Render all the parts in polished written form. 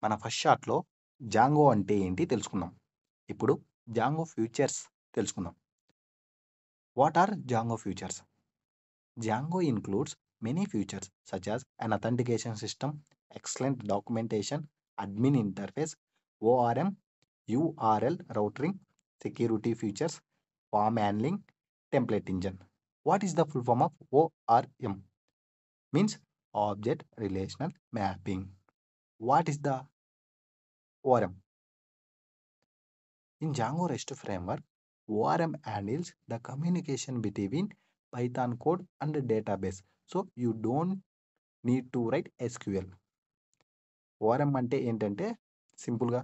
మన ఫస్ట్ షాట్లో జాంగో అంటే ఏంటి తెలుసుకుందాం. ఇప్పుడు జాంగో ఫ్యూచర్స్ తెలుసుకుందాం. What are Django features? Django includes many features such as an authentication system, excellent documentation, admin interface, ORM, URL routing, security features, form handling, template engine. What is the full form of ORM? Means Object Relational Mapping. What is the ORM? In Django REST framework, ORM handles the communication between Python code and the database. So you don't need to write SQL. ORM అంటే ఏంటంటే సింపుల్గా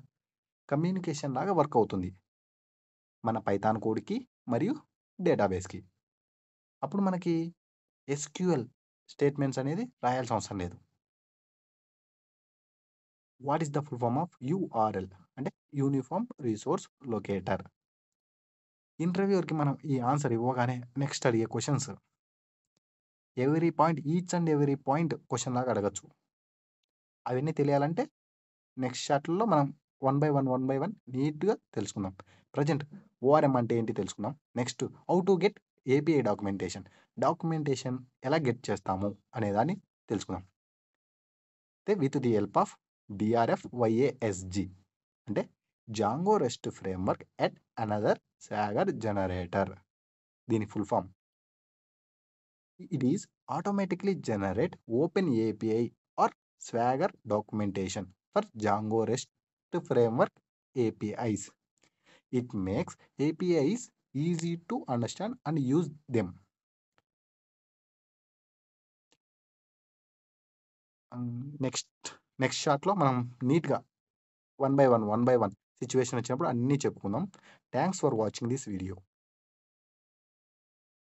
communication లాగా work అవుతుంది మన Python కోడ్కి మరియు డేటాబేస్కి. అప్పుడు మనకి SQL statements అనేది రాయాల్సిన అవసరం లేదు. What is the full form of URL అంటే యూనిఫామ్ రిసోర్స్ లొకేటర్. ఇంటర్వ్యూకి మనం ఈ ఆన్సర్ ఇవ్వగానే నెక్స్ట్ అడిగే questions every point each and every point question లాగా అడగచ్చు. అవన్నీ తెలియాలంటే నెక్స్ట్ షాట్లో మనం వన్ బై వన్ నీట్గా తెలుసుకుందాం. ప్రజెంట్ ఓఆర్ఎం అంటే ఏంటి తెలుసుకుందాం. Next how to get API documentation ఎలా గెట్ చేస్తాము అనేదాన్ని తెలుసుకుందాం. అయితే with the help of DRFYASG అంటే Django REST framework yet another swagger generator. దీని full form it is automatically generate open API or swagger documentation for Django REST framework APIs. It makes APIs easy to understand and use them. Next షాట్లో మనం నీట్గా one by one situation వచ్చినప్పుడు అన్నీ చెప్పుకుందాం. Thanks for watching this video.